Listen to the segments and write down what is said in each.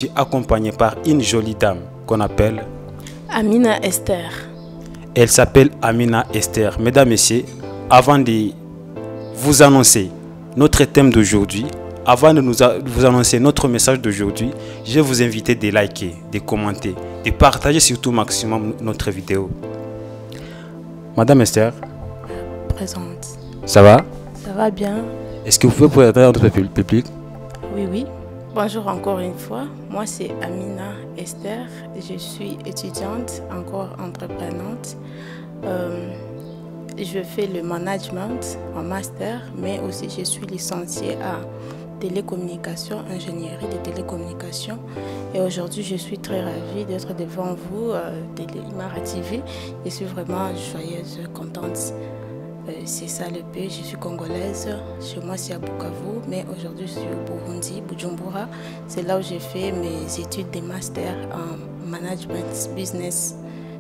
Je suis accompagné par une jolie dame qu'on appelle Amina Esther. Elle s'appelle Amina Esther. Mesdames, Messieurs, avant de vous annoncer notre thème d'aujourd'hui, avant de vous annoncer notre message d'aujourd'hui, je vais vous inviter de liker, de commenter, de partager surtout au maximum notre vidéo. Madame Esther, Présente. ça va? Ça va bien? Est-ce que vous pouvez présenter à notre public? Oui. Bonjour encore une fois. Moi, c'est Amina Esther. Je suis étudiante, encore entreprenante. Je fais le management en master, mais aussi je suis licenciée à télécommunication, ingénierie de télécommunication. Et aujourd'hui, je suis très ravie d'être devant vous, de l'Imara TV. Je suis vraiment joyeuse, contente. C'est ça le pays, je suis congolaise, chez moi c'est à Bukavu, mais aujourd'hui je suis au Burundi, Bujumbura. C'est là où j'ai fait mes études de master en management, business,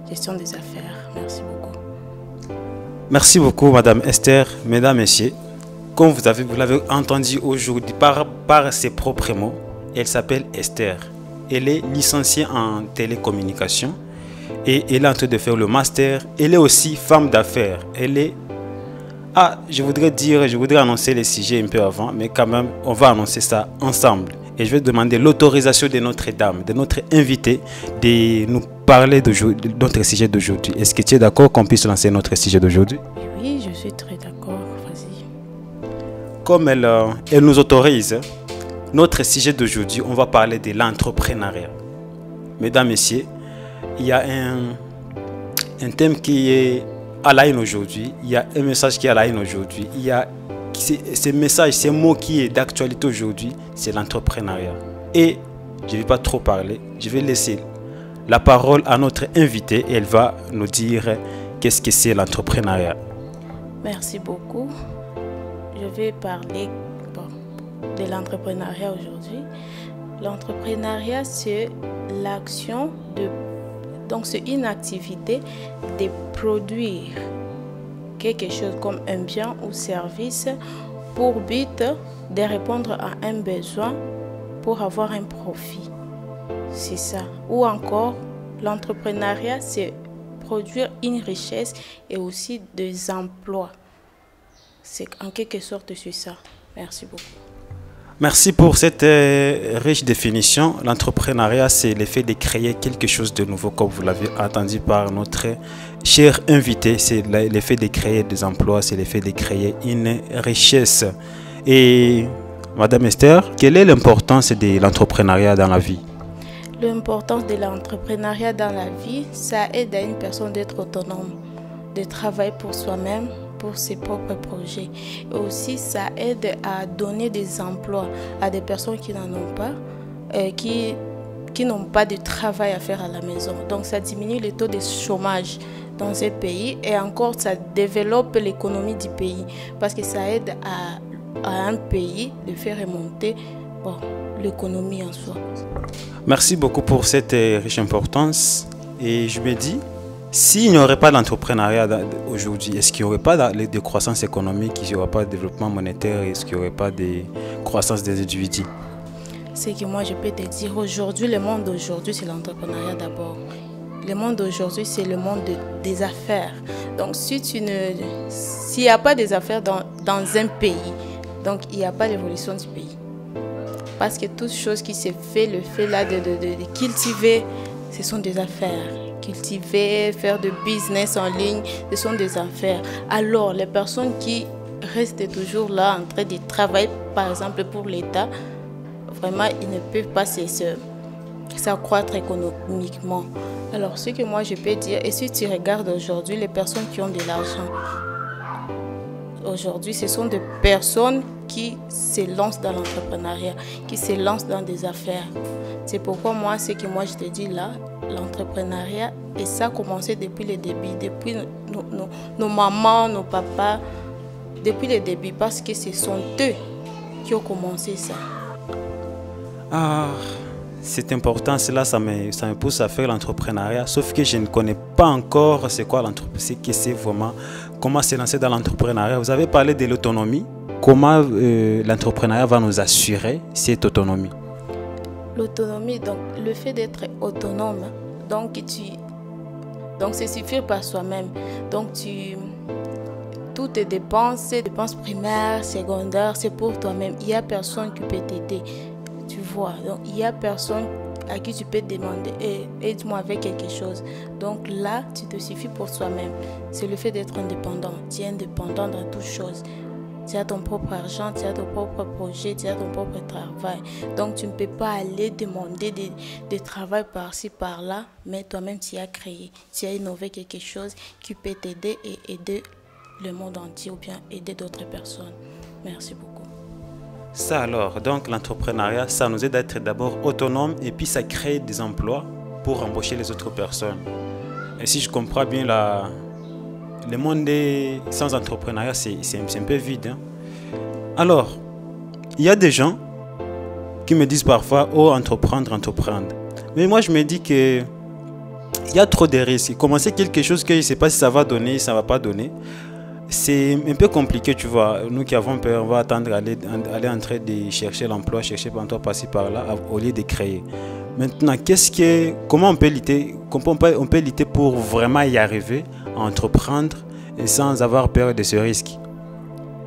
gestion des affaires. Merci beaucoup. Merci beaucoup Madame Esther. Mesdames, Messieurs, comme vous l'avez entendu aujourd'hui par ses propres mots, elle s'appelle Esther. Elle est licenciée en télécommunication et elle est en train de faire le master. Elle est aussi femme d'affaires. Je voudrais annoncer les sujets un peu avant, mais quand même, on va annoncer ça ensemble. Et je vais demander l'autorisation de notre dame, de notre invitée, de nous parler de notre sujet d'aujourd'hui. Est-ce que tu es d'accord qu'on puisse lancer notre sujet d'aujourd'hui? Oui, je suis très d'accord. Vas-y. Comme elle nous autorise, notre sujet d'aujourd'hui, on va parler de l'entrepreneuriat. Mesdames, Messieurs, il y a un thème qui est à la haine aujourd'hui, il y a un message qui est à la haine aujourd'hui, il y a ce message, ce mot qui est d'actualité aujourd'hui, c'est l'entrepreneuriat. Et je ne vais pas trop parler, je vais laisser la parole à notre invitée et elle va nous dire qu'est-ce que c'est l'entrepreneuriat. Merci beaucoup. Je vais parler de l'entrepreneuriat aujourd'hui. L'entrepreneuriat, c'est l'action de... Donc, c'est une activité de produire quelque chose comme un bien ou service pour but de répondre à un besoin pour avoir un profit. C'est ça. Ou encore, l'entrepreneuriat, c'est produire une richesse et aussi des emplois. C'est en quelque sorte sur ça. Merci beaucoup. Merci pour cette riche définition. L'entrepreneuriat, c'est l'effet de créer quelque chose de nouveau, comme vous l'avez entendu par notre cher invité. C'est l'effet de créer des emplois, c'est l'effet de créer une richesse. Et Madame Esther, quelle est l'importance de l'entrepreneuriat dans la vie? L'importance de l'entrepreneuriat dans la vie, ça aide à une personne d'être autonome, de travailler pour soi-même, pour ses propres projets. Et aussi, ça aide à donner des emplois à des personnes qui n'en ont pas, qui n'ont pas de travail à faire à la maison. Donc, ça diminue le taux de chômage dans ces pays et encore, ça développe l'économie du pays parce que ça aide à un pays de faire remonter l'économie en soi. Merci beaucoup pour cette riche importance. Et je me dis, s'il n'y aurait pas d'entrepreneuriat aujourd'hui, est-ce qu'il n'y aurait pas de croissance économique, il n'y aurait pas de développement monétaire, est-ce qu'il n'y aurait pas de croissance des individus? C'est que moi je peux te dire aujourd'hui, le monde d'aujourd'hui c'est l'entrepreneuriat d'abord. Le monde d'aujourd'hui c'est le monde des affaires. Donc s'il n'y a pas des affaires dans un pays, donc il n'y a pas d'évolution du pays. Parce que toute chose qui se fait, le fait là de cultiver, ce sont des affaires. Cultiver, faire de business en ligne, ce sont des affaires. Alors, les personnes qui restent toujours là en train de travailler, par exemple pour l'État, vraiment, ils ne peuvent pas s'accroître économiquement. Alors, ce que moi je peux dire, et si tu regardes aujourd'hui, les personnes qui ont de l'argent, aujourd'hui, ce sont des personnes qui se lancent dans l'entrepreneuriat, qui se lancent dans des affaires. C'est pourquoi moi, ce que moi je te dis là, l'entrepreneuriat, et ça a commencé depuis le début, depuis nos mamans, nos papas, depuis le début, parce que ce sont eux qui ont commencé ça. C'est important, cela ça me pousse à faire l'entrepreneuriat, sauf que je ne connais pas encore c'est quoi l'entrepreneuriat, c'est vraiment, comment se lancer dans l'entrepreneuriat. Vous avez parlé de l'autonomie, comment l'entrepreneuriat va nous assurer cette autonomie? L'autonomie, donc le fait d'être autonome, donc c'est suffire par soi-même. Donc toutes tes dépenses primaires, secondaires, c'est pour toi-même. Il n'y a personne qui peut t'aider, tu vois. Donc il n'y a personne à qui tu peux demander aide-moi avec quelque chose. Donc là, tu te suffis pour soi-même. C'est le fait d'être indépendant. Tu es indépendant dans toutes choses. Tu as ton propre argent, tu as ton propre projet, tu as ton propre travail. Donc tu ne peux pas aller demander des travail par-ci, par-là, mais toi-même tu as créé, tu as innové quelque chose qui peut t'aider et aider le monde entier ou bien aider d'autres personnes. Merci beaucoup. Ça alors, donc l'entrepreneuriat, ça nous aide à être d'abord autonome et puis ça crée des emplois pour embaucher les autres personnes. Et si je comprends bien, le monde sans entrepreneuriat, c'est un peu vide. Hein? Alors, il y a des gens qui me disent parfois, oh, entreprendre. Mais moi, je me dis que il y a trop de risques. Commencer quelque chose que je ne sais pas si ça va donner, ça ne va pas donner. C'est un peu compliqué, tu vois. Nous qui avons peur, on va attendre aller en train de chercher l'emploi, passer par là, au lieu de créer. Maintenant, comment on peut lutter pour vraiment y arriver, à entreprendre et sans avoir peur de ce risque?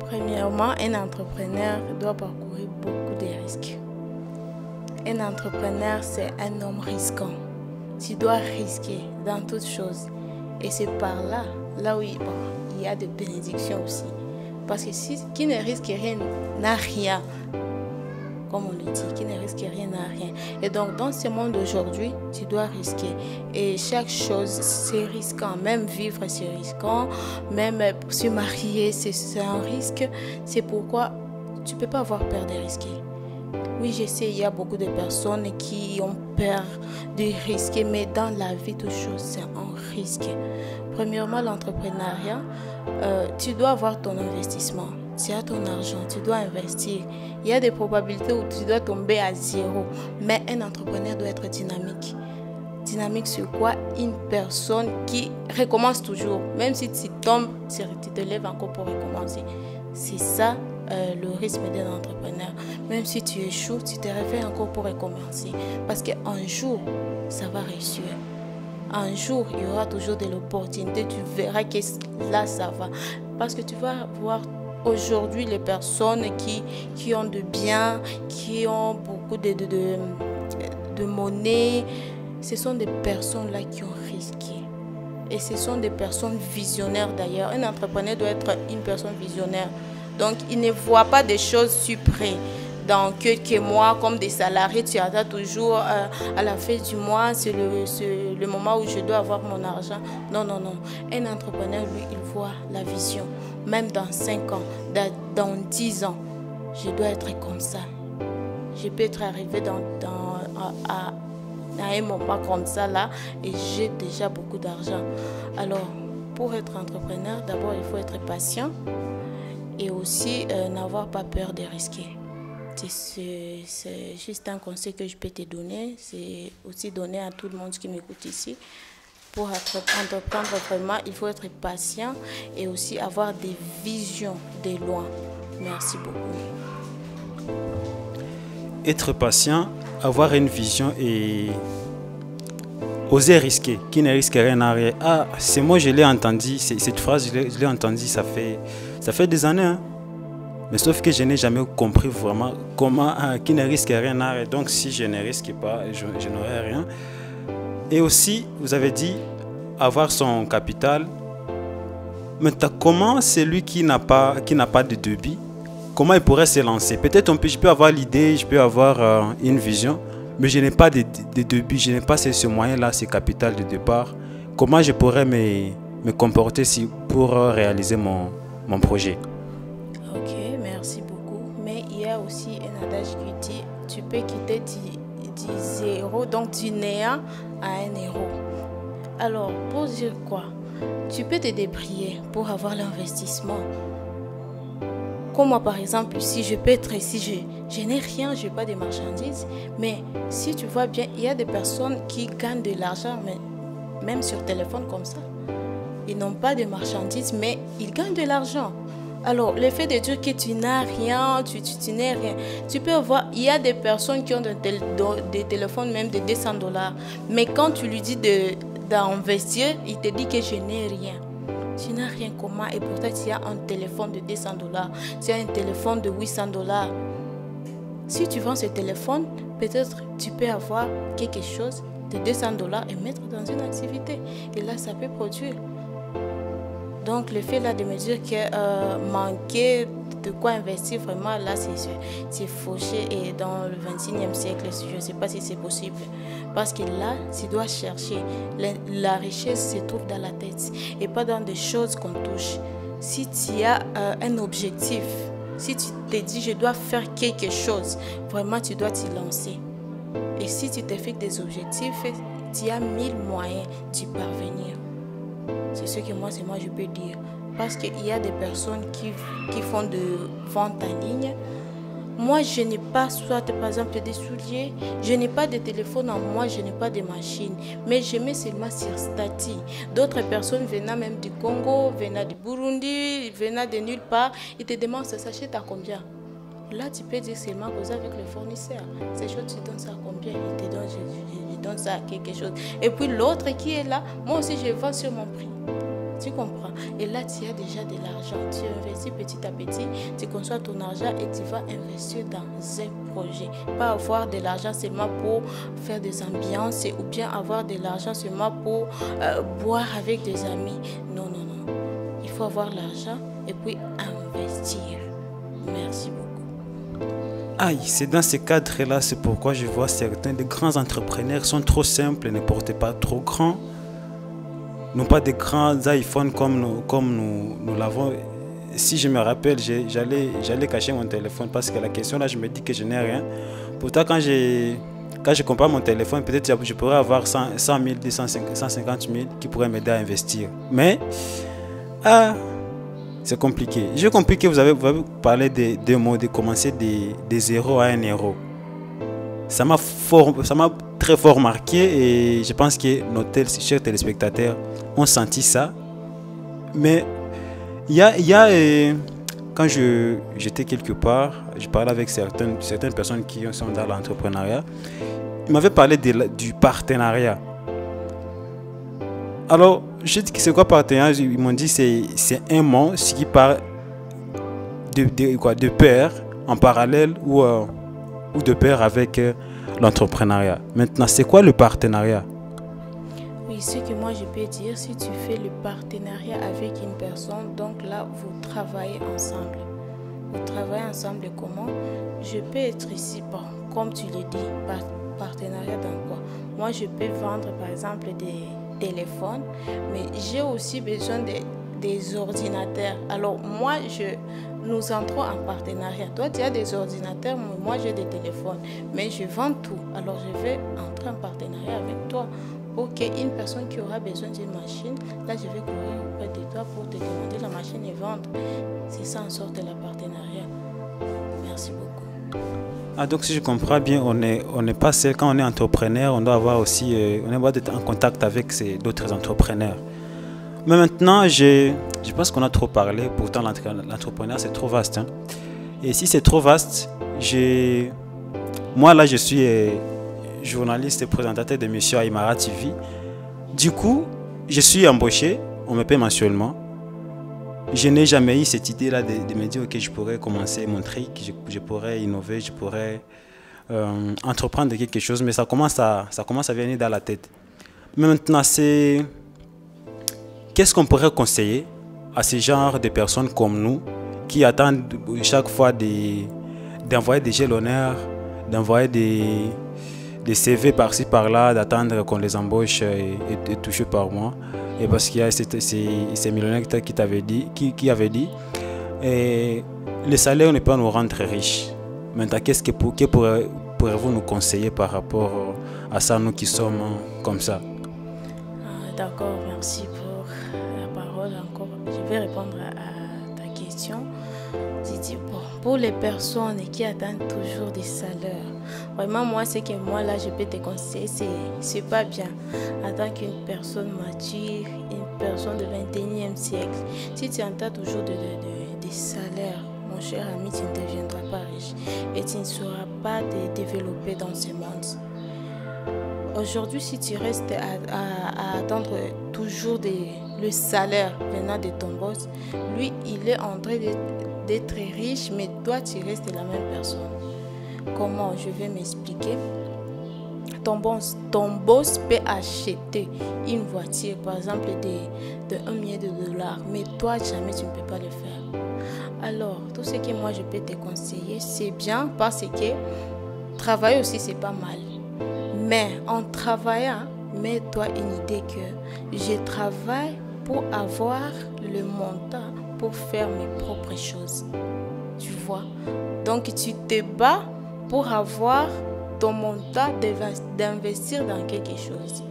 Premièrement, un entrepreneur doit parcourir beaucoup de risques. Un entrepreneur, c'est un homme risquant. Tu dois risquer dans toutes choses. Et c'est par là où il y a des bénédictions aussi. Parce que qui ne risque rien n'a rien. Comme on le dit, qui ne risque rien n'a rien. Et donc, dans ce monde d'aujourd'hui, tu dois risquer. Et chaque chose, c'est risquant. Même vivre, c'est risquant. Même se marier, c'est un risque. C'est pourquoi tu ne peux pas avoir peur de risquer. Oui, je sais, il y a beaucoup de personnes qui ont peur de risquer, mais dans la vie, toute chose, c'est un risque. Premièrement, l'entrepreneuriat, tu dois avoir ton investissement. Tu as ton argent, tu dois investir. Il y a des probabilités où tu dois tomber à zéro, mais un entrepreneur doit être dynamique. Dynamique sur quoi? Une personne qui recommence toujours. Même si tu tombes, tu te lèves encore pour recommencer. C'est ça le rythme d'un entrepreneur. Même si tu échoues, tu te réveilles encore pour recommencer. Parce qu'un jour, ça va réussir. Un jour, il y aura toujours de l'opportunité. Tu verras que là, ça va. Parce que tu vas voir aujourd'hui les personnes qui ont de biens, qui ont beaucoup de monnaie. Ce sont des personnes-là qui ont risqué. Et ce sont des personnes visionnaires d'ailleurs. Un entrepreneur doit être une personne visionnaire. Donc, il ne voit pas des choses suprêmes. Dans quelques mois, comme des salariés, tu attends toujours à la fin du mois, c'est le moment où je dois avoir mon argent. Non. Un entrepreneur, lui, il voit la vision. Même dans 5 ans, dans 10 ans, je dois être comme ça. Je peux être arrivé à un moment comme ça là et j'ai déjà beaucoup d'argent. Alors, pour être entrepreneur, d'abord, il faut être patient et aussi n'avoir pas peur de risquer. C'est juste un conseil que je peux te donner. C'est aussi donner à tout le monde qui m'écoute ici. Pour entreprendre vraiment, il faut être patient et aussi avoir des visions de loin. Merci beaucoup. Être patient, avoir une vision et oser risquer. Qui ne risque rien n'a rien. Ah, c'est moi, je l'ai entendu. Cette phrase, je l'ai entendue, ça fait des années. Hein? Mais sauf que je n'ai jamais compris vraiment comment qui ne risque rien n'a rien. Donc si je ne risque pas, je n'aurai rien. Et aussi, vous avez dit avoir son capital. Maintenant, comment celui qui n'a pas de débit, comment il pourrait se lancer? Peut-être je peux avoir l'idée, je peux avoir une vision, mais je n'ai pas de débit, je n'ai pas ce moyen-là, ce capital de départ. Comment je pourrais me comporter pour réaliser mon projet? Ok, merci beaucoup. Mais il y a aussi un adage qui dit tu peux quitter du zéro, donc du néant à un héros. Alors, pour dire quoi? Tu peux te débrouiller pour avoir l'investissement. Comme moi, par exemple, si je peux être ici, je n'ai rien, je n'ai pas de marchandises. Mais si tu vois bien, il y a des personnes qui gagnent de l'argent, même sur téléphone comme ça. Ils n'ont pas de marchandises, mais ils gagnent de l'argent. Alors, le fait de dire que tu n'as rien, tu n'es rien, tu peux voir, il y a des personnes qui ont des téléphones même de 200 dollars. Mais quand tu lui dis d'investir, il te dit que je n'ai rien. Tu n'as rien comment et pourtant tu as un téléphone de 200 dollars, tu as un téléphone de 800 dollars. Si tu vends ce téléphone, peut-être tu peux avoir quelque chose de 200 dollars et mettre dans une activité. Et là, ça peut produire. Donc, le fait là de me dire que manquer de quoi investir, vraiment, là, c'est fauché. Et dans le 21e siècle, je ne sais pas si c'est possible. Parce que là, tu dois chercher. La richesse se trouve dans la tête et pas dans des choses qu'on touche. Si tu as un objectif, si tu te dis je dois faire quelque chose, vraiment, tu dois t'y lancer. Et si tu te fixes des objectifs, tu as 1000 moyens d'y parvenir. C'est ce que moi je peux dire. Parce qu'il y a des personnes qui font de vente en ligne. Moi, je n'ai pas, soit par exemple des souliers, je n'ai pas de téléphone en moi, je n'ai pas de machine. Mais je mets seulement sur Stati. D'autres personnes venant même du Congo, venant du Burundi, venant de nulle part, ils te demandent ça s'achète à combien. Là, tu peux dire seulement causer avec le fournisseur. Ces choses, tu donnes ça à combien? Il te donne, je donne ça à quelque chose. Et puis l'autre qui est là, moi aussi, je vends sur mon prix. Tu comprends? Et là, tu as déjà de l'argent. Tu investis petit à petit, tu conçois ton argent et tu vas investir dans un projet. Pas avoir de l'argent seulement pour faire des ambiances ou bien avoir de l'argent seulement pour boire avec des amis. Non, non, non. Il faut avoir l'argent et puis investir. Merci beaucoup. Aïe, c'est dans ces cadres-là, c'est pourquoi je vois certains des grands entrepreneurs sont trop simples, ne portent pas trop grand, n'ont pas de grands iPhones comme nous l'avons. Si je me rappelle, j'allais cacher mon téléphone parce que la question là, je me dis que je n'ai rien. Pourtant, quand je compare mon téléphone, peut-être je pourrais avoir 100 000, 150 000 qui pourraient m'aider à investir. Mais, c'est compliqué. J'ai compris que vous avez parlé des deux mots, de commencer des 0 à 1 euro. Ça m'a très fort marqué et je pense que nos chers téléspectateurs ont senti ça. Mais quand j'étais quelque part, je parlais avec certaines personnes qui sont dans l'entrepreneuriat. Ils m'avaient parlé du partenariat. Alors, je dis que c'est quoi partenariat? Ils m'ont dit que c'est un mot qui parle de pair en parallèle ou de pair avec l'entrepreneuriat. Maintenant, c'est quoi le partenariat? Oui, ce que moi je peux dire, si tu fais le partenariat avec une personne, donc là, vous travaillez ensemble. Vous travaillez ensemble comment? Je peux être ici, bon, comme tu le dis, partenariat dans quoi? Moi, je peux vendre par exemple des téléphones, mais j'ai aussi besoin des ordinateurs. Alors moi, nous entrons en partenariat. Toi, tu as des ordinateurs, moi j'ai des téléphones, mais je vends tout. Alors je vais entrer en partenariat avec toi pour qu'une personne qui aura besoin d'une machine, là je vais courir auprès de toi pour te demander la machine et vendre. C'est ça en sorte le partenariat. Merci beaucoup. Ah, donc si je comprends bien, on n'est pas seul. Quand on est entrepreneur, on doit avoir aussi, on doit être en contact avec d'autres entrepreneurs. Mais maintenant, je pense qu'on a trop parlé. Pourtant, l'entrepreneuriat, c'est trop vaste. Hein. Et si c'est trop vaste, moi là, je suis journaliste et présentateur de l'émission Aymara TV. Du coup, je suis embauché, on me paie mensuellement. Je n'ai jamais eu cette idée-là de me dire que je pourrais commencer mon truc, je pourrais innover, je pourrais entreprendre quelque chose, mais ça commence à venir dans la tête. Mais maintenant, qu'est-ce qu'on pourrait conseiller à ce genre de personnes comme nous qui attendent chaque fois d'envoyer des jalonnaires, d'envoyer des CV par-ci par-là, d'attendre qu'on les embauche et toucher par mois? Et parce qu'il y a ces millionnaires qui avaient dit et le salaire ne peut pas nous rendre riches. Maintenant, qu'est-ce que pourrez-vous nous conseiller par rapport à ça, nous qui sommes comme ça? D'accord, merci pour la parole encore. Je vais répondre à ta question. Pour les personnes qui attendent toujours des salaires, vraiment moi ce que moi là je peux te conseiller, c'est pas bien. En tant qu'une personne mature, une personne du 21e siècle, si tu entends toujours des salaires, mon cher ami, tu ne deviendras pas riche et tu ne sauras pas te développer dans ce monde. Aujourd'hui, si tu restes à attendre toujours le salaire venant de ton boss, lui, il est en train d'être riche, mais toi, tu restes la même personne. Comment? Je vais m'expliquer. Ton boss peut acheter une voiture, par exemple, de 1 million de dollars, mais toi, jamais tu ne peux pas le faire. Alors, tout ce que moi, je peux te conseiller, c'est bien parce que travailler aussi, c'est pas mal. Mais en travaillant, mets-toi une idée que je travaille pour avoir le montant pour faire mes propres choses. Tu vois? Donc, tu te bats pour avoir ton montant d'investir dans quelque chose.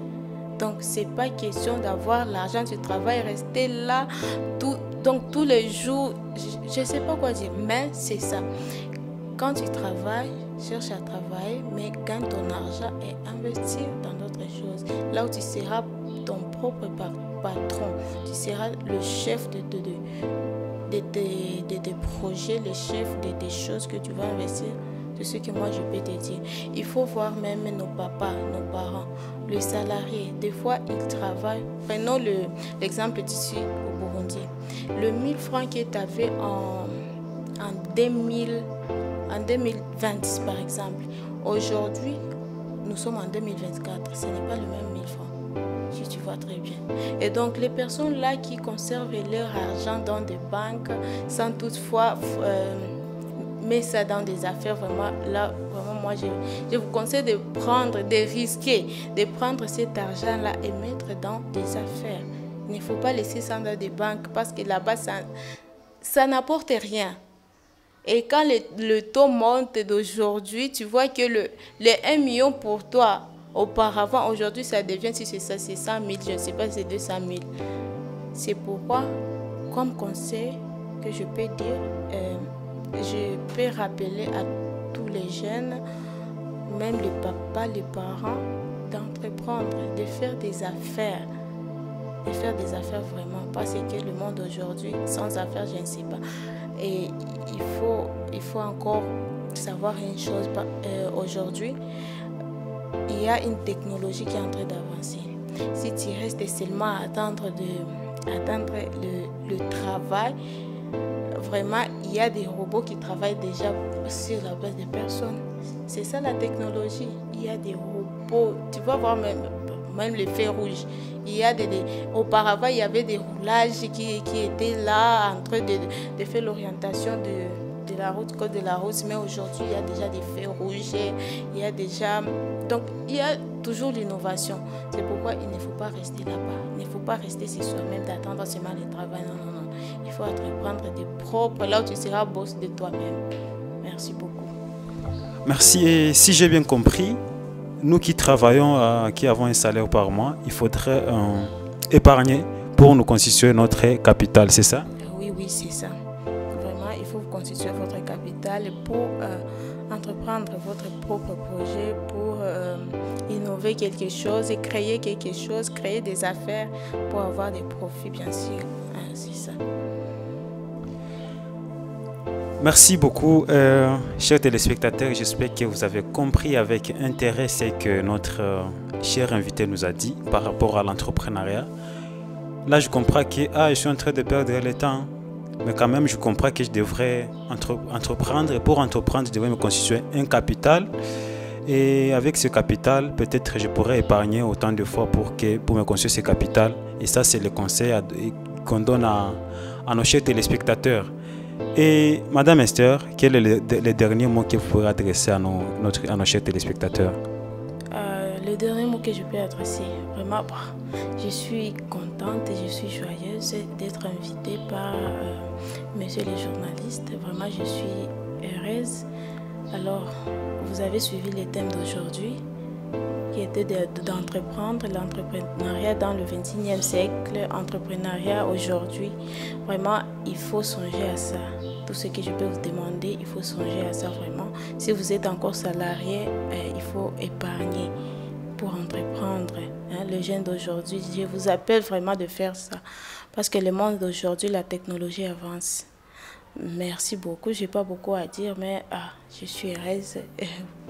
Donc, c'est pas question d'avoir l'argent, tu travailles, rester là donc tous les jours, je sais pas quoi dire, mais c'est ça. Quand tu travailles, cherche à travailler, mais gagne ton argent et investir dans d'autres choses. Là où tu seras ton propre patron, tu seras le chef de tes projets, le chef de tes choses que tu vas investir. C'est ce que moi je peux te dire. Il faut voir même nos papas, nos parents, les salariés. Des fois, ils travaillent. Prenons l'exemple d'ici au Burundi. Le 1000 francs que tu avais en 2020 par exemple. Aujourd'hui, nous sommes en 2024. Ce n'est pas le même 1000 francs. Si tu vois très bien. Et donc, les personnes là qui conservent leur argent dans des banques sans toutefois mettre ça dans des affaires, vraiment, là, vraiment, moi, je vous conseille de risquer, de prendre cet argent-là et mettre dans des affaires. Il ne faut pas laisser ça dans des banques parce que là-bas, ça n'apporte rien. Et quand le taux monte d'aujourd'hui, tu vois que les 1 million pour toi, auparavant, aujourd'hui, ça devient, si c'est ça, c'est 100 000, je ne sais pas, c'est 200 000. C'est pourquoi, comme conseil que je peux dire, je peux rappeler à tous les jeunes, même les papas, les parents, d'entreprendre, de faire des affaires. De faire des affaires vraiment, parce que le monde aujourd'hui, sans affaires, je ne sais pas. Et il faut encore savoir une chose, aujourd'hui, il y a une technologie qui est en train d'avancer. Si tu restes seulement à attendre le travail, vraiment, il y a des robots qui travaillent déjà sur la place des personnes. C'est ça la technologie. Il y a des robots, tu vas voir même les feux rouges. Auparavant, il y avait des roulages qui étaient là en train de faire l'orientation de la route, code de la route. Mais aujourd'hui, il y a déjà des feux rouges. Donc, il y a toujours l'innovation. C'est pourquoi il ne faut pas rester là-bas. Il ne faut pas rester sur soi-même, d'attendre seulement le travail. Non, non, non. Il faut entreprendre des propres, là où tu seras boss de toi-même. Merci beaucoup. Merci. Et si j'ai bien compris, nous qui travaillons, qui avons un salaire par mois, il faudrait épargner pour nous constituer notre capital, c'est ça? Oui, c'est ça. Vraiment, il faut constituer votre capital pour entreprendre votre propre projet, pour innover quelque chose et créer quelque chose, créer des affaires pour avoir des profits, bien sûr. C'est ça. Merci beaucoup, chers téléspectateurs. J'espère que vous avez compris avec intérêt ce que notre cher invité nous a dit par rapport à l'entrepreneuriat. Là, je comprends que je suis en train de perdre le temps, mais quand même, je comprends que je devrais entreprendre. Et pour entreprendre, je devrais me constituer un capital. Et avec ce capital, peut-être je pourrais épargner autant de fois pour me constituer ce capital. Et ça, c'est le conseil qu'on donne à nos chers téléspectateurs. Et Madame Esther, quel est le dernier mot que vous pourrez adresser à nos chers téléspectateurs? Le dernier mot que je peux adresser, vraiment, je suis contente et je suis joyeuse d'être invitée par monsieur les journalistes. Vraiment, je suis heureuse. Alors, vous avez suivi les thèmes d'aujourd'hui, qui était d'entreprendre, l'entrepreneuriat dans le 21e siècle, l'entrepreneuriat aujourd'hui. Vraiment, il faut songer à ça. Tout ce que je peux vous demander, il faut songer à ça vraiment. Si vous êtes encore salarié, il faut épargner pour entreprendre. Les jeunes d'aujourd'hui, je vous appelle vraiment de faire ça. Parce que le monde d'aujourd'hui, la technologie avance. Merci beaucoup. Je n'ai pas beaucoup à dire, mais je suis heureuse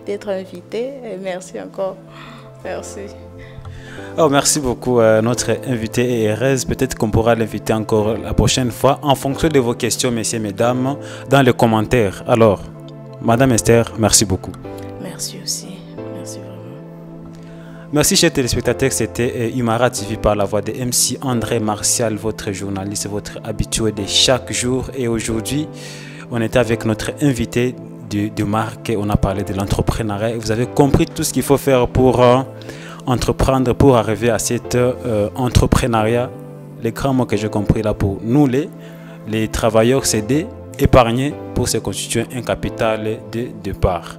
d'être invitée. Et merci encore. Merci. Oh, merci beaucoup. Notre invité est heureuse. Peut-être qu'on pourra l'inviter encore la prochaine fois en fonction de vos questions, messieurs, mesdames, dans les commentaires. Alors, Madame Esther, merci beaucoup. Merci aussi. Merci vraiment. Merci, chers téléspectateurs. C'était Imara TV par la voix de MC André Martial, votre journaliste, votre habitué de chaque jour. Et aujourd'hui, on était avec notre invité de marque. On a parlé de l'entrepreneuriat. Vous avez compris tout ce qu'il faut faire pour entreprendre, pour arriver à cet entrepreneuriat. Les grands mots que j'ai compris là pour nous, les travailleurs, c'est d'épargner pour se constituer un capital de départ.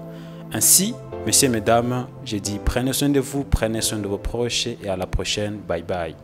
Ainsi, messieurs, mesdames, je dis prenez soin de vous, prenez soin de vos proches et à la prochaine. Bye bye.